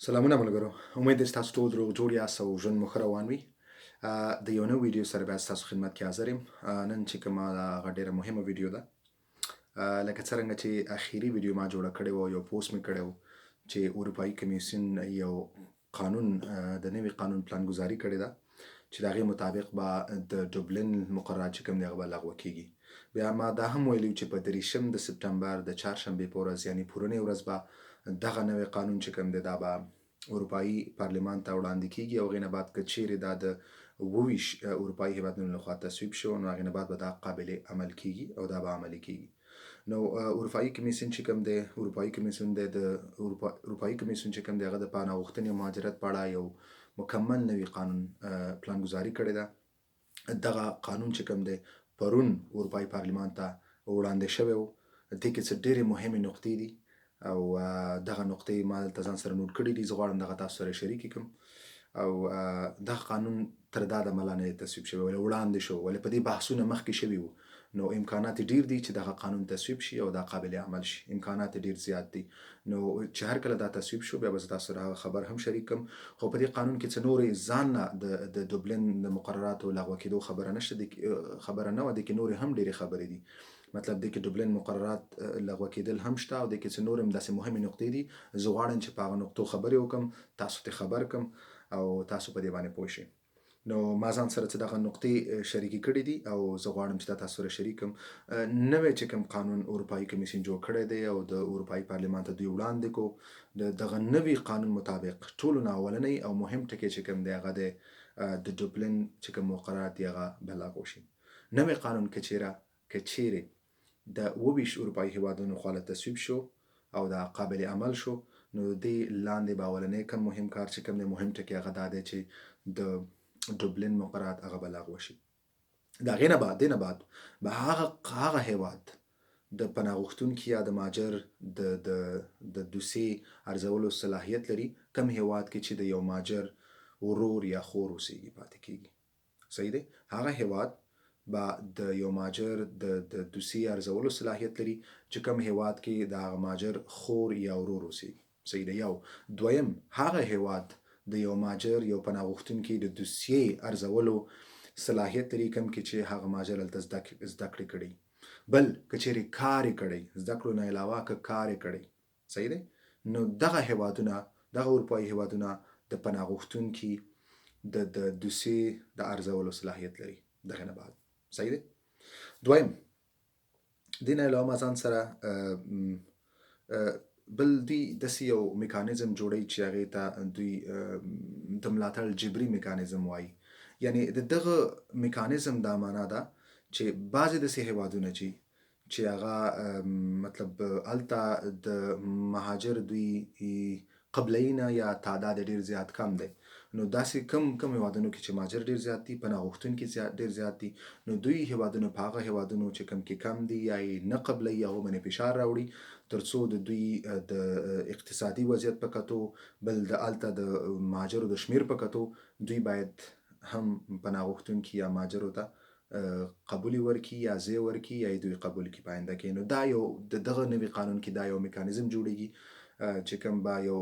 سلامونه ملګرو، امید ده چې تاسو ټول روغ جوړ یاست او ژوند مو ښه روان وي. د یو نوې ویډیو سره بیا ستاسو خدمت کې حاضر یم. نن چې کومه ده هغه ډېره مهمه ویډیو ده. لکه څرنګه چې اخیري ویډیو ما جوړه کړې وه، یو پوسټ مې کړی و چې اروپایي کمیسیون یو قانون د نوي قانون پلانګذاري کړې ده چې د هغې مطابق به د ډبلن مقررات چې کوم دي هغه به لغوه کېږي. بیا ما دا هم ویلي چې په 30 د سپټمبر د چهارشنبې په ورځ یعنې پرونۍ ورځ به دغه نوی قانون چې کوم دی دا به اروپایي پارلمان ته وړاندې کېږي او هغې نه بعد که چیرې دا د 22 اروپایي هیوادونو لخوا تصویب شو نو هغې نه بعد به دا قابل عمل کېږي او دا به عملي کېږي. نو اروپایي کمیسیون چې کوم دی اروپایي کمیسیون دی د اروپایي کمیسیون چې کوم دی هغه د پناه غوښتنې او مهاجرت په اړه یو مکمل نوی قانون پلانګذاري کړې ده. دغه قانون چې کوم دی پرون اروپایي پارلمان ته وړاندې شوی و. دې کې څه ډېرې مهمې نقطې دي او دغه نقطې ما دلته ځان سره نوټ کړي دي. زه غواړم دغه تاسو سره شریکې کړم. او دغه قانون تر دا دمه لا نه دی تصویب شوی، ولې وړاندې شو، ولې په دې بحثونه مخکې شوي وو. نو امکانات ډیر دي چې دغه قانون تصویب شي او دا قابل عمل شي. امکانات ډیر زیات دي. نو چې هر کله دا تصویب شو بیا به زه تاسو سره خبر هم شریک کړم. خو په دې قانون کې څه نورې ځان نه د ډبلن د مقرراتو لغوه کېدو خبره نشته، خبره نه وه. دې کې نورې هم ډېرې خبرې دي. مطلب دې کې ډبلن مقررات لغوه کېدل هم شته او دې کې څه نور هم داسې مهمې نقطې دي. زه غواړم چې په هغه نقطو خبرې وکړم، تاسو ته خبر کړم او تاسو په دې باندې پوه شئ. نو ما ځان سره څه دغه نقطې شریکې کړي دي او زه غواړم چې دا تاسو سره شریک کړم. نوی چې کوم قانون اروپایي کمیسیون جوړ کړی دی او د اروپایي پارلمان ته دوی وړاندې کو، د دغه نوي قانون مطابق ټولو نه اولنی او مهم ټکی چې کوم دی هغه دی د ډبلن چې کوم مقررات دي هغه به لغوه شي. نوی قانون که چیرې د 22 اروپایي هیوادونو خوا له تصویب شو او دا قابل عمل شو، نو دې لاندې به اولنی کوم مهم کار چې کوم دی مهم ټکی هغه دا دی چې د ډبلن مقررات هغه به لغوه شي. د هغې نه بعد به هغه هیواد د پناه غوښتونکي یا د مهاجر د دوسیې ارزولو صلاحیت لري کوم هیواد کې چې د یو مهاجر ورور یا خور اوسیږي پاتې کېږي. صحیح دی؟ هغه هیواد به د یو مهاجر د دوسیې ارزولو صلاحیت لري چې کوم هیواد کې د هغه مهاجر خور یا ورور اوسیږي. صحیح دی؟ یو. دویم، هغه هیواد د یو مهاجر یو پناه غوښتونکي د دوسیې ارزولو صلاحیت لري کوم کې چې هغه مهاجر هلته زده کړې کړي. بل که چیرې کار یې کړی، زده کړو نه علاوه که کار یې کړی، صحیح دی؟ نو دغه هیوادونه، دغه اروپایي هیوادونه د پناه غوښتونکي د دوسیې د ارزولو صلاحیت لري دغه نه بعد. صحیح دی؟ دویم، دې نه علاوه ما ځان سره بل دوی داسې یو میکانیزم جوړوي چې هغې ته دوی د ملاتړ جبري میکانیزم وایي. یعنې د دغه میکانیزم دا معنا ده چې بعضې داسې هیوادونه چې هغه مطلب هلته د مهاجر دوی قبله‌ای نه یا تعداد ډېر زیات کم دی. نو داسې کم هیوادونو کې چې مهاجر ډېر زیات دي، پناه غوښتونکي ډېر زیات دي، نو دوی هیوادونه په هغه هیوادونو چې کوم کې کم دي یا یې نه قبلوي هغو باندې فشار راوړي تر څو د دوی د اقتصادي وضعیت په کتو، بل د هلته د مهاجرو د شمیر په کتو دوی باید هم پناه غوښتونکي یا مهاجرو ته قبولي ورکړي یا ځای ورکړي یا یې دوی قبول کړي په آینده کې. نو دا یو د دغه نوي قانون کې دا یو میکانیزم جوړیږي چې کوم به یو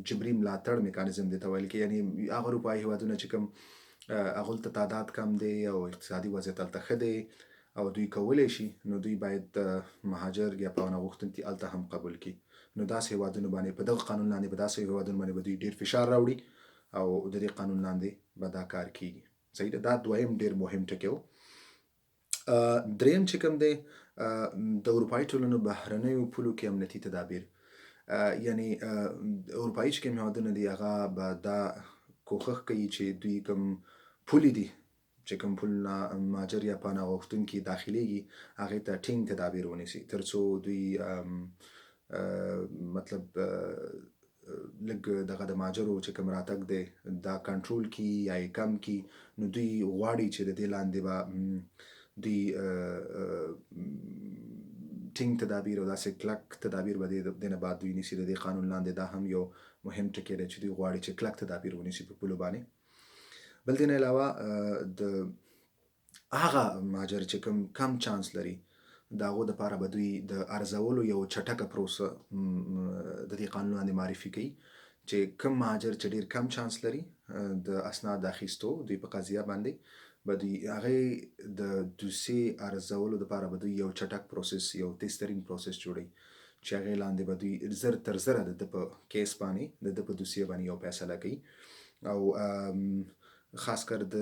جبري ملاتړ میکانیزم دی ته ویل کېږي. یعنې هغه اروپایي هیوادونه چې کوم هغو ته تعداد کم دی او اقتصادي وضعیت هلته ښه دی او دوی کولی شي، نو دوی باید مهاجر یا پناه غوښتونکي هلته هم قبول کړي. نو داسې هیوادونو باندې په دغه قانون لاندې به داسې هیوادونو باندې به دوی ډېر فشار راوړي او د دې قانون لاندې به دا کار کېږي. صحیح ده؟ دا دویم ډېر مهم ټکی و. دریم چې کوم دی د اروپایي ټولنو بهرنیو پولو کې امنیتي تدابیر، یعنې اروپایي چې کوم هیوادونه دي هغه به دا کوښښ کوي چې دوی کوم پولې دي چې کوم پلونه مهاجر یا پناه غوښتونکي داخلیږي هغې ته ټینګ تدابیر ونیسي تر څو دوی مطلب لږ دغه د مهاجرو چې کوم راتګ دی دا کنټرول کړي یا یې کم کړي. نو دوی غواړي چې د دې لاندې به دوی ټینګ تدابیر او داسې کلک تدابیر به دې نه بعد دوی نیسي. د دې قانون لاندې دا هم یو مهم ټکی دی چې دوی غواړي چې کلک تدابیر ونیسي په پولو باندې. بل دې نه علاوه د هغه مهاجر چې کوم کم چانس لري د هغو دپاره به دوی د ارزولو یو چټکه پروسه د دې قانون لاندې معرفي کوي چې کم مهاجر چې ډیر کم چانس لري د اسناد اخیستو دوی په قضیه باندې به دوی هغې د دوسیې ارزولو دپاره به دوی یو چټک پروسس یو تیزترین پروسس جوړوي چې هغې لاندې به دوی زر تر زره د ده په کیس باندې د ده په دوسیې باندې یو فیصله کوي او خاص کر د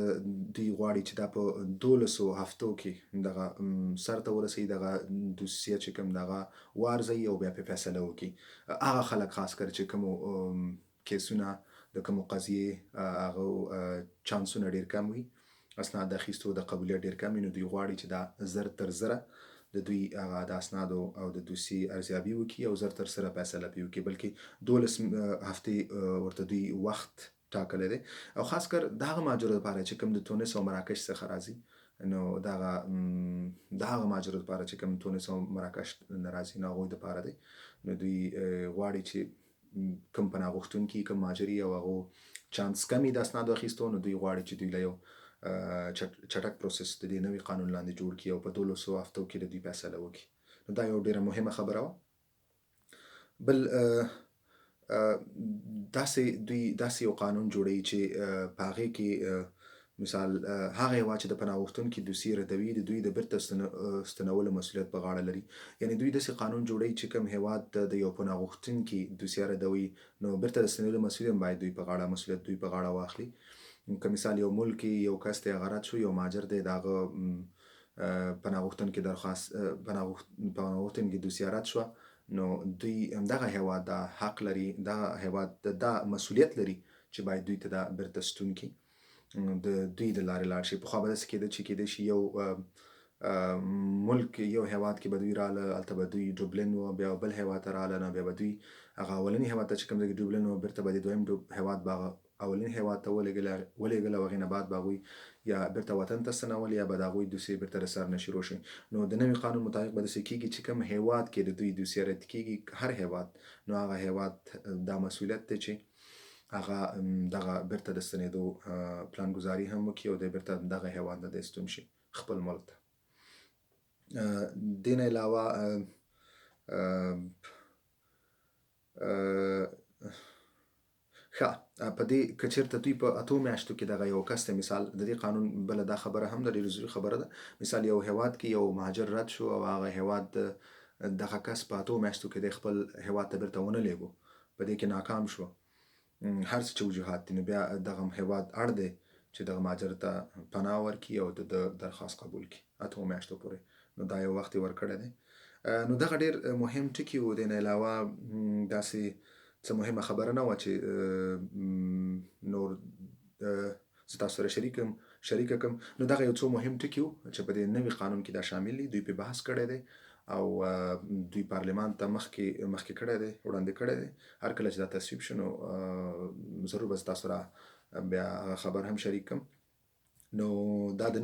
دوی غواړي چې دا په 12 هفتو کې دغه سر ته ورسوي دغه دوسیه چې کوم دغه وارزوي او بیا پرې فیصله وکړي هغه خلک خاص کر چې کومو کیسونه د کومو قضیې هغه چانسونه ډېر کم وي اسناد د اخیستو د قبولیت ډېر کم وي نو دوی غواړي چې دا زر تر زره د دوی هغه د اسنادو او د دوسیې ارزیابي وکړي او زر تر زره فیصله پرې وکړي بلکې 12 هفتې ورته دوی وخت ټاکلی دی او خاص کر د هغه مهاجرو لپاره چې کوم د تونس او مراکش څخه راځي نو د هغه مهاجرو لپاره چې کوم تونس او مراکش نه راځي نو هغوی دپاره دی نو دوی غواړي چې کوم پناه غوښتونکي کوم مهاجري او هغو چانس کم وي د اسنادو اخیستو نو دوی غواړي چې دوی له یو چټک پروسس د دې نوي قانون لاندې جوړ کړي او په 12 هفتو کې د دوی فیصله وکړي نو دا یو ډېره مهمه خبره وه بل داسې یو قانون جوړوي چې په هغې کې مثال هغه هېواد چې د پناه غوښتونکي دوسیې ردوي د دوی د بیرته ستنولو مسؤلیت په غاړه لري یعنې دوی داسې قانون جوړوي چې کوم هېواد د یو پناه غوښتونکي دوسیه ردوي نو بیرته د ستنولو مسؤلیت باید دوی په غاړه مسؤلیت دوی په غاړه واخلي که مثال یو ملک کې یو کس دی هغه رد شو یو مهاجر دی د هغه پناه غوښتونکي درخواست پناه غوښتونکي دوسیه رد شوه نو دوی همدغه هېواد دا حق لري دغه هېواد دا مسؤلیت لري چې باید دوی ته دا بیرته ستون کړي د دوی د لارې لاړ شي پخوا به داسې کېده چې کېدای شي یو ملک یو هېواد کې به دوی راله هلته به دوی ډوبلن وه بیا بل هېواد ته راله نو بیا به دوی هغه اولني هېواد ته چې کوم ځای کې ډوبلن وه بیرته به د دویم هېواد به هغه اولني هېواد ته ولېږل او هغې نه بعد به هغوی یا بیرته وطن ته ستنول یا به د هغوی دوسیې بیرته د سر نه شروع شي نو د نوي قانون مطابق به داسې کېږي چې کوم هېواد کې د دوی دوسیه رد کېږي هر هېواد نو هغه هېواد دا مسؤلیت دی چې هغه دغه بیرته د ستنېدو پلانګذاري هم وکړي او دی بیرته دغه هېواد نه دی ستون شي خپل ملک ته دې نه علاوه ښه په دې که چېرته دوی په 8 میاشتو کې دغه یو کس ته مثال د دې قانون بله دا خبره هم ده ډېره ضروري خبره ده مثال یو هېواد کې یو مهاجر رد شو او هغه هېواد دغه کس په 8 میاشتو کې دی خپل هېواد ته بیرته ونه لېږو په دې کې ناکام شو هر څه چې وجوهات دي نو بیا دغه هېواد اړ دی چې دغه مهاجر ته پناه ورکړي او د درخواست قبول کړي 8 میاشتو پورې نو دا یو وخت یې ورکړی دی نو دغه ډېر مهم ټکي وو دې نه علاوه داسې څه مهمه خبره نه وه چې نور زه تاسو سره شریکه کړم نو دغه یو څو مهم ټکي وو چې په دې نوي قانون کې دا شامل دي دوی پرې بحث کړی دی او دوی پارلمان ته مخکې کړی دی وړاندې کړی دی هر کله چې دا تصویب شو نو ضرور به تاسو سره بیا خبر هم شریک کړم نو دا د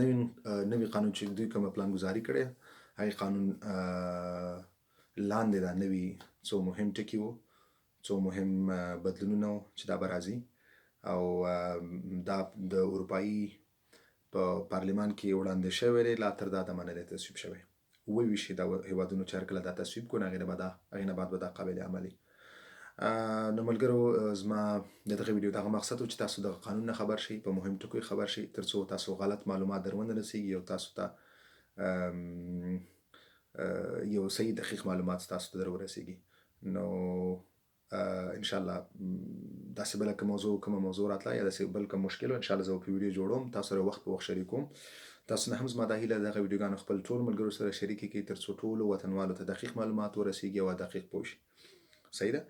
نوي قانون چې دوی کومه پلانګذاري کړې هغې قانون لاندې دا نوي څو مهم ټکي وو څو مهم بدلونونه وو چې دا به راځي او دا د اروپایي په پارلمان کې وړاندې شوی دی لا تر دا دمه نه دی تصویب شوی 27 دا هېوادونو چې هر کله دا تصویب کړو هغې نه بعد به دا قابل عملي نو ملګرو زما د دغه ویډیو دغه مقصد و چې تاسو دغه قانون نه خبر شئ په مهم ټکو خبر شئ تر څو تاسو غلط معلومات در ونه رسیږي او تاسو ته یو صحیح دقیق معلومات تاسو ته در ورسیږي نو انشاءالله داسې بله کومه موضوع راتله یا داسې بل کوم مشکل انشاءالله زه په ویډیو جوړوم تاسو سره وخت په وخت شریکوم تاسو نه هم زما دا هیله دغه ویډیوګانو خپل ټول ملګرو سره شریکې کړئ تر څو ټولو وطنوالو ته دقیق معلومات ورسیږي او دقیق پوه شي صحیح ده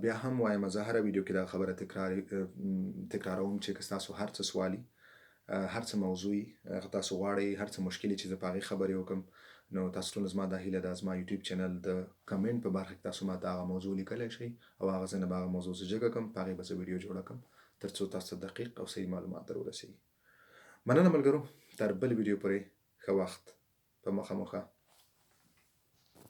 بیا هم وایم زه هره ویډیو کې دا خبره تکراروم چې که ستاسو هر څه سوالي هر څه موضوعي تاسو غواړئ هر څه مشکلې چې زه په هغې خبرې وکړم نو تاسو ټول زما دا هیله ده زما یوټیوب چینل د کمنټ په برخه کې تاسو ما ته هغه موضوع لیکلی شئ او هغه زه نه به هغه موضوع زه جګه کړم په هغې به زه ویډیو جوړه کړم تر څو تاسو ته دقیق او صحیح معلومات در ورسیږي مننه ملګرو تر بل ویډیو پورې ښه وخت په مخه